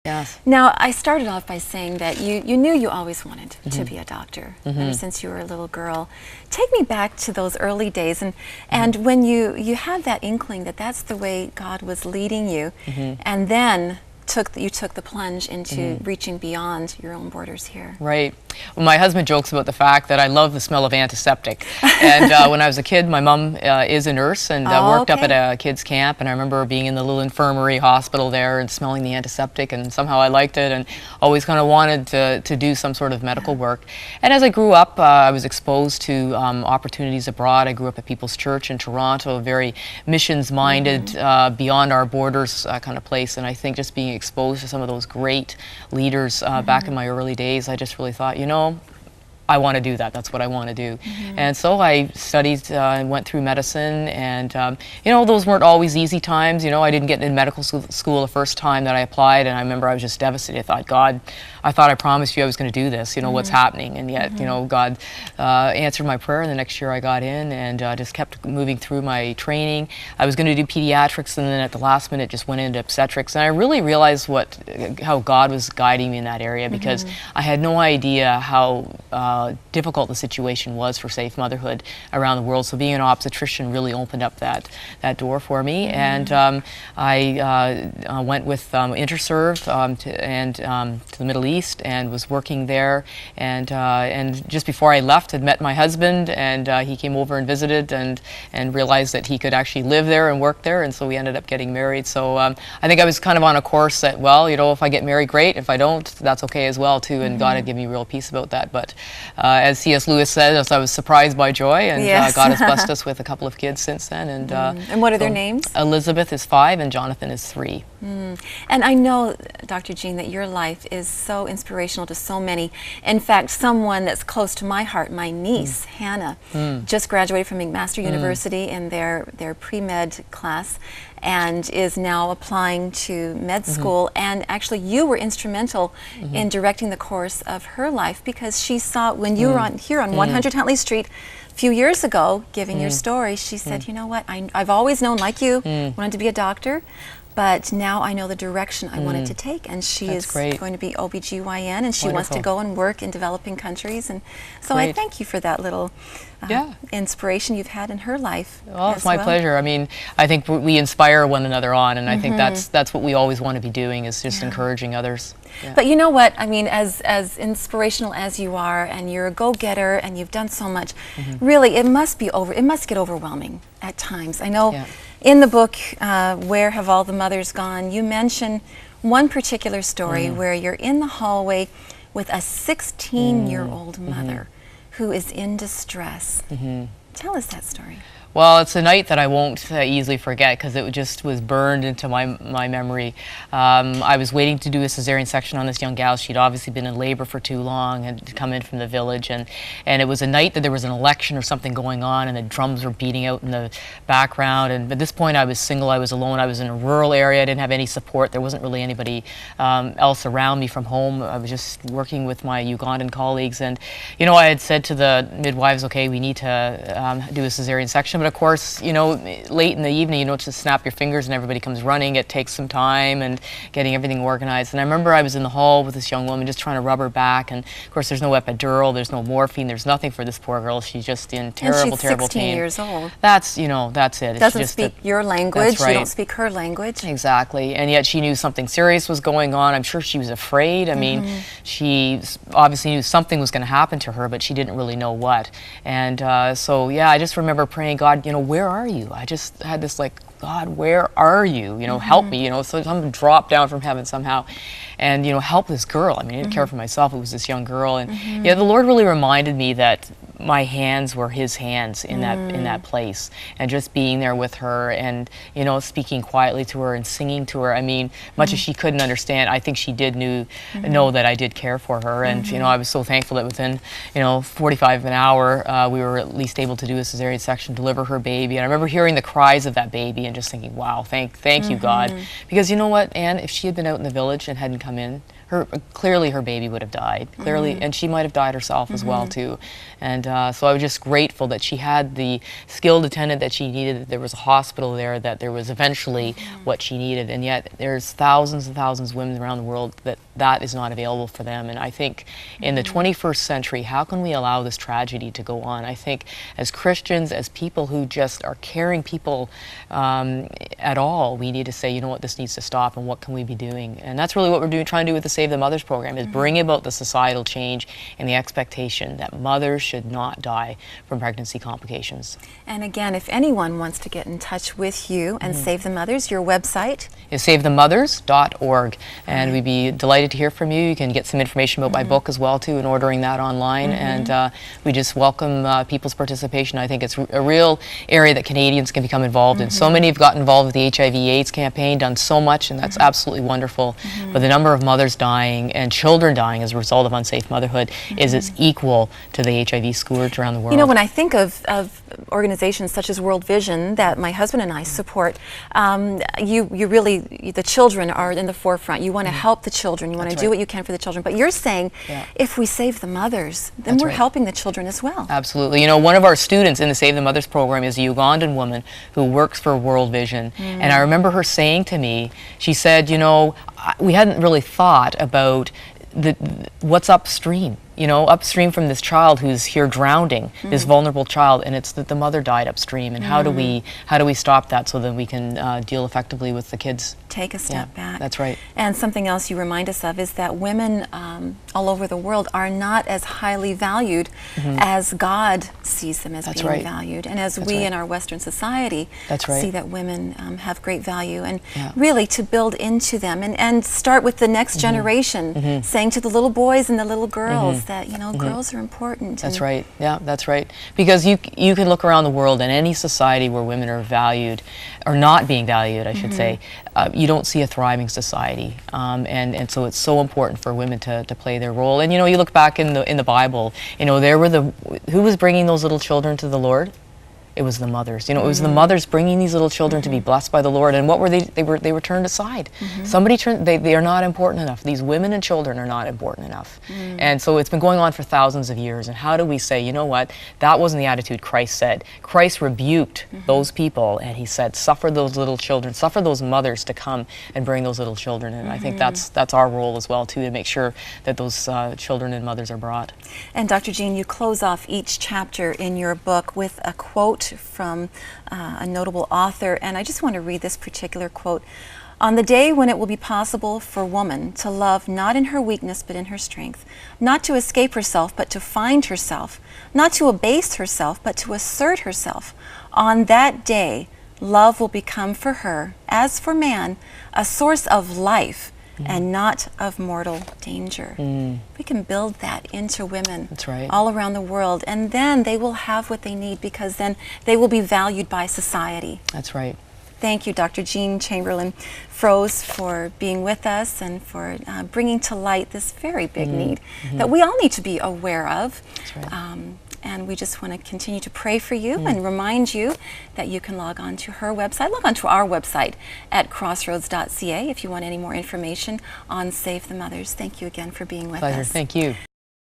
Yes. Now, I started off by saying that you knew you always wanted to be a doctor ever since you were a little girl. Take me back to those early days and when you had that inkling that that's the way God was leading you, and then you took the plunge into reaching beyond your own borders here. Right. Well, my husband jokes about the fact that I love the smell of antiseptic. And when I was a kid, my mom is a nurse and worked up at a kids camp. And I remember being in the little infirmary hospital there and smelling the antiseptic. And somehow I liked it and always kind of wanted to do some sort of medical work. And as I grew up, I was exposed to opportunities abroad. I grew up at People's Church in Toronto, a very missions-minded, beyond our borders kind of place. And I think just being exposed to some of those great leaders back in my early days, I just really thought, you know, I want to do that. That's what I want to do. And so I studied and went through medicine, and you know, those weren't always easy times. You know, I didn't get in medical school the first time that I applied, and I remember I was just devastated. I thought, God, I thought I promised you I was going to do this. You know, what's happening? And yet, you know, God answered my prayer, and the next year I got in and just kept moving through my training. I was going to do pediatrics, and then at the last minute just went into obstetrics, and I really realized how God was guiding me in that area, because I had no idea how difficult the situation was for safe motherhood around the world. So being an obstetrician really opened up that door for me. And I went with Interserve to the Middle East and was working there. And just before I left, had met my husband, and he came over and visited and realized that he could actually live there and work there. And so we ended up getting married. So I think I was kind of on a course that, well, you know, if I get married, great. If I don't, that's okay as well too. And God had given me real peace about that. But as C.S. Lewis said, I was surprised by joy, and God has blessed us with a couple of kids since then. And what are their names? Elizabeth is 5 and Jonathan is 3. And I know, Dr. Jean, that your life is so inspirational to so many. In fact, someone that's close to my heart, my niece, Hannah, just graduated from McMaster University in their pre-med class, and is now applying to med school. And actually, you were instrumental in directing the course of her life, because she saw when you were here on 100 Huntley Street a few years ago, giving your story, she said, you know what, I've always known, like you, wanted to be a doctor, but now I know the direction I wanted to take, and she is going to be OBGYN, and she wants to go and work in developing countries. And so I thank you for that little inspiration you've had in her life. Well, it's my pleasure. I mean, I think we inspire one another on, and I think that's what we always want to be doing, is just encouraging others. But you know what, I mean, as inspirational as you are, and you're a go-getter, and you've done so much, really, it must get overwhelming at times. I know in the book, Where Have All the Mothers Gone, you mention one particular story where you're in the hallway with a 16-year-old mother who is in distress. Tell us that story. Well, it's a night that I won't easily forget, because it just was burned into my memory. I was waiting to do a cesarean section on this young gal. She'd obviously been in labor for too long and had come in from the village. And it was a night that there was an election or something going on, and the drums were beating out in the background. And at this point, I was single. I was alone. I was in a rural area. I didn't have any support. There wasn't really anybody else around me from home. I was just working with my Ugandan colleagues. And, you know, I had said to the midwives, okay, we need to do a cesarean section. But of course, you know, late in the evening, you don't just snap your fingers and everybody comes running. It takes some time and getting everything organized. And I remember I was in the hall with this young woman just trying to rub her back. And of course, there's no epidural, there's no morphine, there's nothing for this poor girl. She's just in terrible, terrible pain. And she's 16 years old. That's, you know, that's it. Doesn't speak your language. You don't speak her language. Exactly. And yet she knew something serious was going on. I'm sure she was afraid. I mean, she obviously knew something was going to happen to her, but she didn't really know what. And so, yeah, I just remember praying, God, you know, where are you? I just had this like, God, where are you? You know, help me, you know, so something dropped down from heaven somehow. And, you know, help this girl. I mean, I didn't care for myself. It was this young girl. And yeah, the Lord really reminded me that my hands were his hands in that place, and just being there with her and, you know, speaking quietly to her and singing to her. I mean, much as she couldn't understand, I think she did know that I did care for her. And, you know, I was so thankful that within, you know, 45 an hour, we were at least able to do a cesarean section, deliver her baby. And I remember hearing the cries of that baby and just thinking, wow, thank you, God. Because you know what, Anne, if she had been out in the village and hadn't come in, clearly her baby would have died. Clearly, and she might have died herself as well too. And so I was just grateful that she had the skilled attendant that she needed, that there was a hospital there, that there was eventually what she needed. And yet there's thousands and thousands of women around the world that is not available for them. And I think in the 21st century, how can we allow this tragedy to go on? I think as Christians, as people who just are caring people at all, we need to say, you know what, this needs to stop, and what can we be doing? And that's really what we're trying to do with the Save the Mothers program, is bring about the societal change and the expectation that mothers should not die from pregnancy complications. And again, if anyone wants to get in touch with you and Save the Mothers, your website is savethemothers.org, and we'd be delighted to hear from you. You can get some information about my book as well too, and ordering that online. And we just welcome people's participation. I think it's a real area that Canadians can become involved in. So many have gotten involved with the HIV/AIDS campaign, done so much, and that's absolutely wonderful. But the number of mothers dying and children dying as a result of unsafe motherhood is equal to the HIV scourge around the world. You know, when I think of organizations such as World Vision that my husband and I support, you really, the children are in the forefront. You want to help the children. You want to do what you can for the children. But you're saying if we save the mothers, then we're helping the children as well. Absolutely. You know, one of our students in the Save the Mothers program is a Ugandan woman who works for World Vision. And I remember her saying to me, she said, you know, we hadn't really thought about what's upstream, you know, upstream from this child who's here drowning, this vulnerable child, and it's that the mother died upstream. And how do we stop that so that we can deal effectively with the kids? Take a step back. That's right. And something else you remind us of is that women all over the world are not as highly valued as God sees them as being valued, and as we in our Western society see that women have great value. And really to build into them and start with the next generation, saying to the little boys and the little girls that, you know, girls are important. That's right. Yeah, that's right. Because you can look around the world, in any society where women are valued, or not being valued, I should say, you don't see a thriving society. And so it's so important for women to play their role. And you know, you look back in the Bible, you know, there were who was bringing those little children to the Lord? It was the mothers. You know, it was the mothers bringing these little children to be blessed by the Lord. And what were they? They were turned aside. Somebody turned. They are not important enough. These women and children are not important enough. And so it's been going on for thousands of years. And how do we say, you know what? That wasn't the attitude Christ said. Christ rebuked those people, and he said, suffer those little children, suffer those mothers to come and bring those little children. And I think that's our role as well too, to make sure that those children and mothers are brought. And Dr. Jean, you close off each chapter in your book with a quote from a notable author, and I just want to read this particular quote. On the day when it will be possible for woman to love not in her weakness but in her strength, not to escape herself but to find herself, not to abase herself but to assert herself, on that day love will become for her, as for man, a source of life and not of mortal danger. We can build that into women all around the world, and then they will have what they need, because then they will be valued by society. That's right. Thank you, Dr. Jean Chamberlain-Froese, for being with us and for bringing to light this very big need that we all need to be aware of. That's right. And we just want to continue to pray for you and remind you that you can log on to her website, log on to our website at crossroads.ca if you want any more information on Save the Mothers. Thank you again for being with us. Thank you.